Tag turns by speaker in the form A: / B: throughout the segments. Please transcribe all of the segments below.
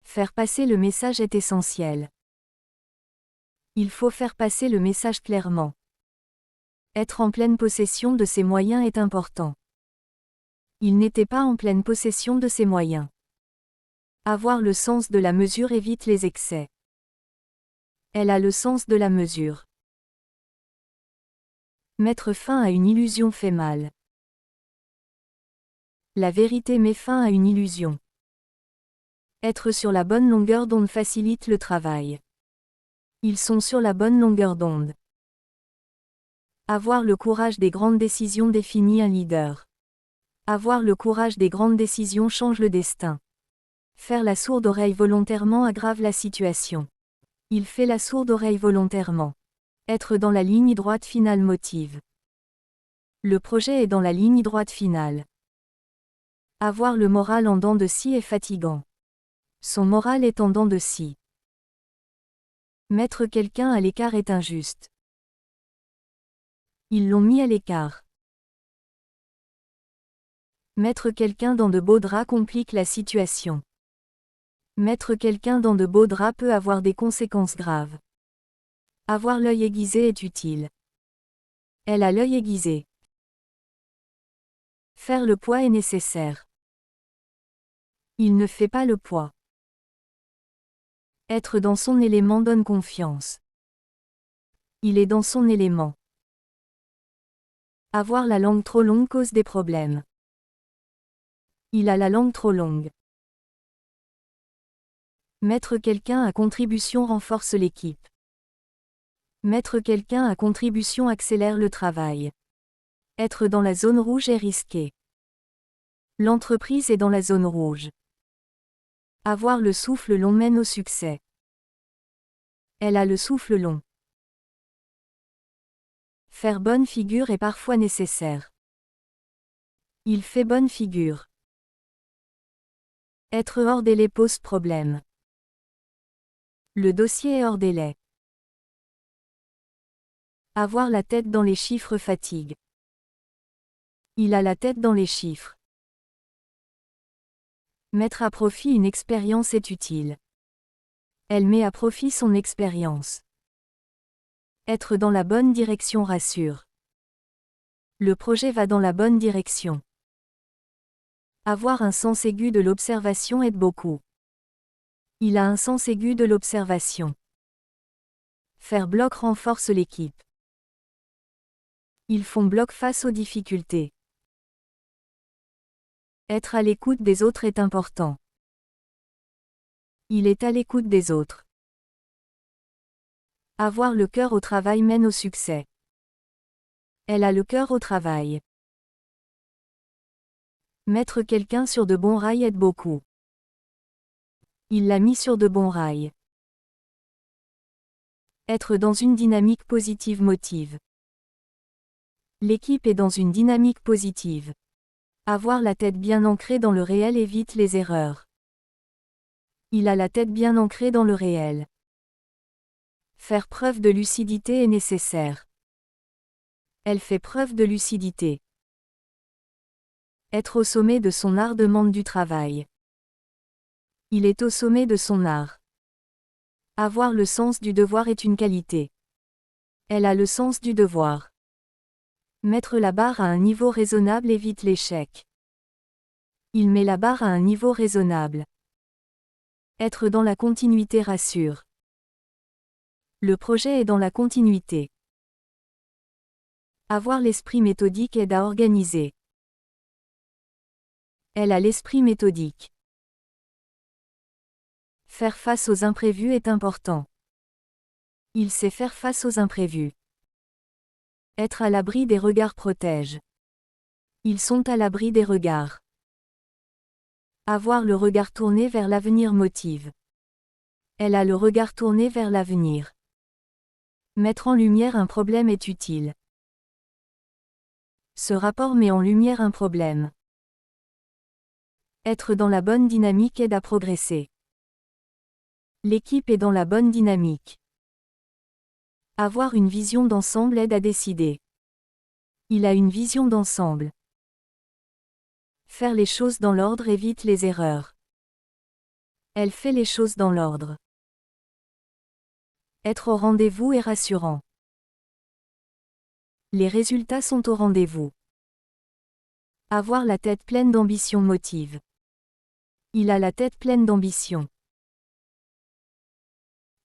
A: Faire passer le message est essentiel. Il faut faire passer le message clairement. Être en pleine possession de ses moyens est important. Il n'était pas en pleine possession de ses moyens. Avoir le sens de la mesure évite les excès. Elle a le sens de la mesure. Mettre fin à une illusion fait mal. La vérité met fin à une illusion. Être sur la bonne longueur d'onde facilite le travail. Ils sont sur la bonne longueur d'onde. Avoir le courage des grandes décisions définit un leader. Avoir le courage des grandes décisions change le destin. Faire la sourde oreille volontairement aggrave la situation. Il fait la sourde oreille volontairement. Être dans la ligne droite finale motive. Le projet est dans la ligne droite finale. Avoir le moral en dents de scie est fatigant. Son moral est en dents de scie. Mettre quelqu'un à l'écart est injuste. Ils l'ont mis à l'écart. Mettre quelqu'un dans de beaux draps complique la situation. Mettre quelqu'un dans de beaux draps peut avoir des conséquences graves. Avoir l'œil aiguisé est utile. Elle a l'œil aiguisé. Faire le poids est nécessaire. Il ne fait pas le poids. Être dans son élément donne confiance. Il est dans son élément. Avoir la langue trop longue cause des problèmes. Il a la langue trop longue. Mettre quelqu'un à contribution renforce l'équipe. Mettre quelqu'un à contribution accélère le travail. Être dans la zone rouge est risqué. L'entreprise est dans la zone rouge. Avoir le souffle long mène au succès. Elle a le souffle long. Faire bonne figure est parfois nécessaire. Il fait bonne figure. Être hors délai pose problème. Le dossier est hors délai. Avoir la tête dans les chiffres fatigue. Il a la tête dans les chiffres. Mettre à profit une expérience est utile. Elle met à profit son expérience. Être dans la bonne direction rassure. Le projet va dans la bonne direction. Avoir un sens aigu de l'observation aide beaucoup. Il a un sens aigu de l'observation. Faire bloc renforce l'équipe. Ils font bloc face aux difficultés. Être à l'écoute des autres est important. Il est à l'écoute des autres. Avoir le cœur au travail mène au succès. Elle a le cœur au travail. Mettre quelqu'un sur de bons rails aide beaucoup. Il l'a mis sur de bons rails. Être dans une dynamique positive motive. L'équipe est dans une dynamique positive. Avoir la tête bien ancrée dans le réel évite les erreurs. Il a la tête bien ancrée dans le réel. Faire preuve de lucidité est nécessaire. Elle fait preuve de lucidité. Être au sommet de son art demande du travail. Il est au sommet de son art. Avoir le sens du devoir est une qualité. Elle a le sens du devoir. Mettre la barre à un niveau raisonnable évite l'échec. Il met la barre à un niveau raisonnable. Être dans la continuité rassure. Le projet est dans la continuité. Avoir l'esprit méthodique aide à organiser. Elle a l'esprit méthodique. Faire face aux imprévus est important. Il sait faire face aux imprévus. Être à l'abri des regards protège. Ils sont à l'abri des regards. Avoir le regard tourné vers l'avenir motive. Elle a le regard tourné vers l'avenir. Mettre en lumière un problème est utile. Ce rapport met en lumière un problème. Être dans la bonne dynamique aide à progresser. L'équipe est dans la bonne dynamique. Avoir une vision d'ensemble aide à décider. Il a une vision d'ensemble. Faire les choses dans l'ordre évite les erreurs. Elle fait les choses dans l'ordre. Être au rendez-vous est rassurant. Les résultats sont au rendez-vous. Avoir la tête pleine d'ambition motive. Il a la tête pleine d'ambition.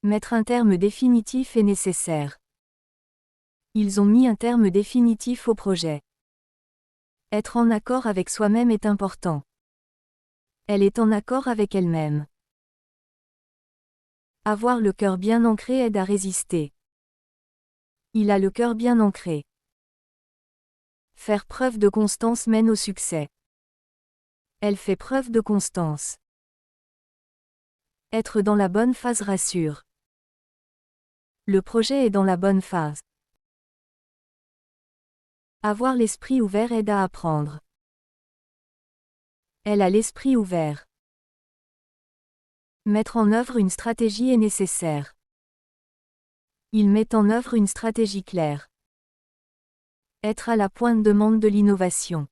A: Mettre un terme définitif est nécessaire. Ils ont mis un terme définitif au projet. Être en accord avec soi-même est important. Elle est en accord avec elle-même. Avoir le cœur bien ancré aide à résister. Il a le cœur bien ancré. Faire preuve de constance mène au succès. Elle fait preuve de constance. Être dans la bonne phase rassure. Le projet est dans la bonne phase. Avoir l'esprit ouvert aide à apprendre. Elle a l'esprit ouvert. Mettre en œuvre une stratégie est nécessaire. Il met en œuvre une stratégie claire. Être à la pointe demande de l'innovation.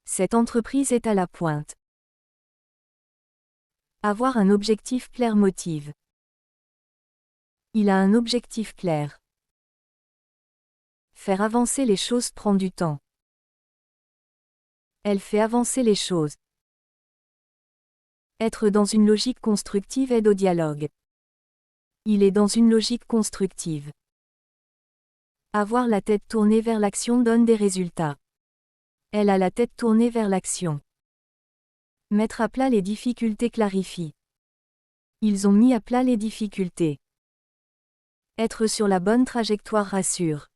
A: Cette entreprise est à la pointe. Avoir un objectif clair motive. Il a un objectif clair. Faire avancer les choses prend du temps. Elle fait avancer les choses. Être dans une logique constructive aide au dialogue. Il est dans une logique constructive. Avoir la tête tournée vers l'action donne des résultats. Elle a la tête tournée vers l'action. Mettre à plat les difficultés clarifie. Ils ont mis à plat les difficultés. Être sur la bonne trajectoire rassure.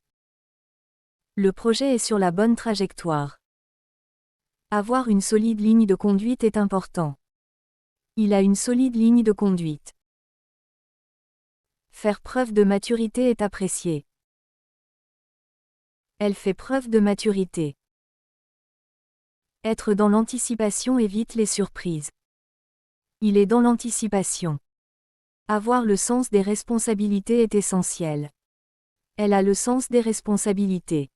A: Le projet est sur la bonne trajectoire. Avoir une solide ligne de conduite est important. Il a une solide ligne de conduite. Faire preuve de maturité est apprécié. Elle fait preuve de maturité. Être dans l'anticipation évite les surprises. Il est dans l'anticipation. Avoir le sens des responsabilités est essentiel. Elle a le sens des responsabilités.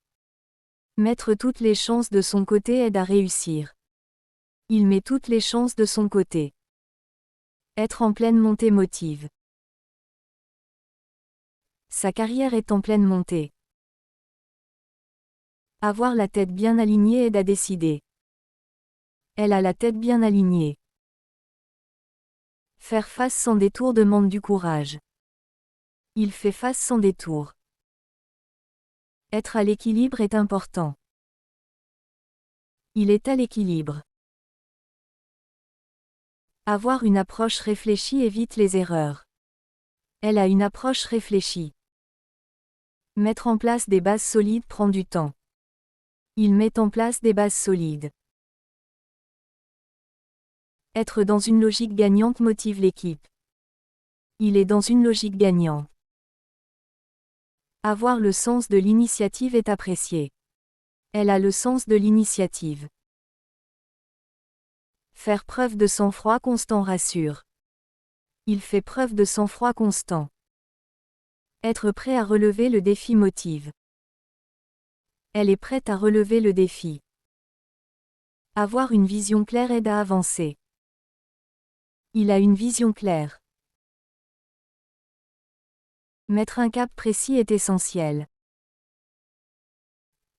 A: Mettre toutes les chances de son côté aide à réussir. Il met toutes les chances de son côté. Être en pleine montée motive. Sa carrière est en pleine montée. Avoir la tête bien alignée aide à décider. Elle a la tête bien alignée. Faire face sans détour demande du courage. Il fait face sans détour. Être à l'équilibre est important. Il est à l'équilibre. Avoir une approche réfléchie évite les erreurs. Elle a une approche réfléchie. Mettre en place des bases solides prend du temps. Il met en place des bases solides. Être dans une logique gagnante motive l'équipe. Il est dans une logique gagnante. Avoir le sens de l'initiative est apprécié. Elle a le sens de l'initiative. Faire preuve de sang-froid constant rassure. Il fait preuve de sang-froid constant. Être prêt à relever le défi motive. Elle est prête à relever le défi. Avoir une vision claire aide à avancer. Il a une vision claire. Mettre un cap précis est essentiel.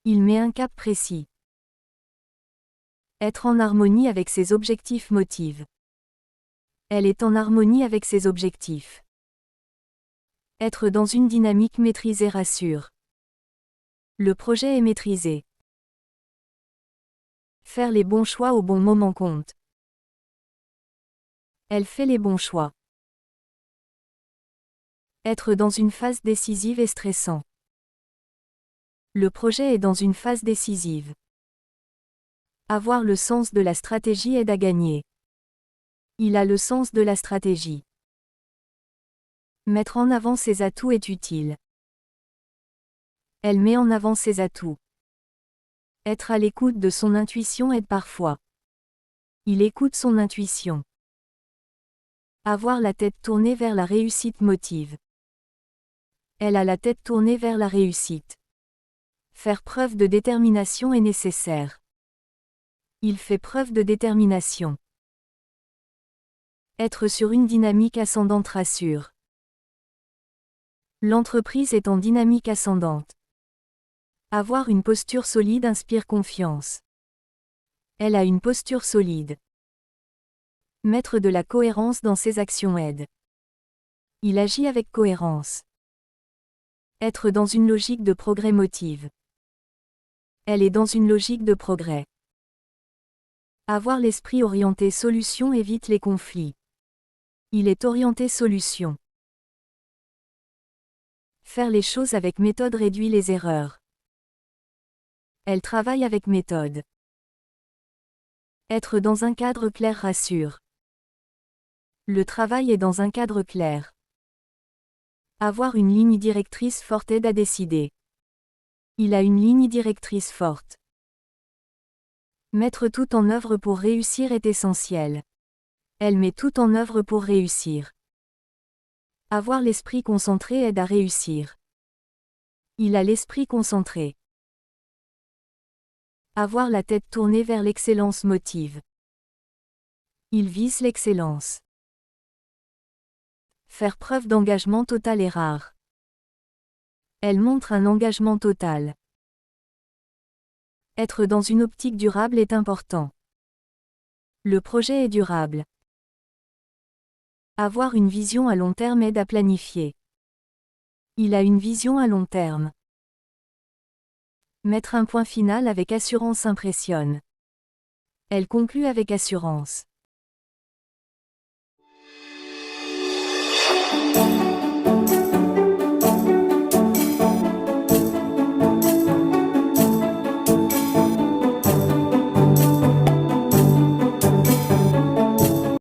A: Il met un cap précis. Être en harmonie avec ses objectifs motive. Elle est en harmonie avec ses objectifs. Être dans une dynamique maîtrisée rassure. Le projet est maîtrisé. Faire les bons choix au bon moment compte. Elle fait les bons choix. Être dans une phase décisive est stressant. Le projet est dans une phase décisive. Avoir le sens de la stratégie aide à gagner. Il a le sens de la stratégie. Mettre en avant ses atouts est utile. Elle met en avant ses atouts. Être à l'écoute de son intuition aide parfois. Il écoute son intuition. Avoir la tête tournée vers la réussite motive. Elle a la tête tournée vers la réussite. Faire preuve de détermination est nécessaire. Il fait preuve de détermination. Être sur une dynamique ascendante rassure. L'entreprise est en dynamique ascendante. Avoir une posture solide inspire confiance. Elle a une posture solide. Mettre de la cohérence dans ses actions aide. Il agit avec cohérence. Être dans une logique de progrès motive. Elle est dans une logique de progrès. Avoir l'esprit orienté solution évite les conflits. Il est orienté solution. Faire les choses avec méthode réduit les erreurs. Elle travaille avec méthode. Être dans un cadre clair rassure. Le travail est dans un cadre clair. Avoir une ligne directrice forte aide à décider. Il a une ligne directrice forte. Mettre tout en œuvre pour réussir est essentiel. Elle met tout en œuvre pour réussir. Avoir l'esprit concentré aide à réussir. Il a l'esprit concentré. Avoir la tête tournée vers l'excellence motive. Il vise l'excellence. Faire preuve d'engagement total est rare. Elle montre un engagement total. Être dans une optique durable est important. Le projet est durable. Avoir une vision à long terme aide à planifier. Il a une vision à long terme. Mettre un point final avec assurance impressionne. Elle conclut avec assurance.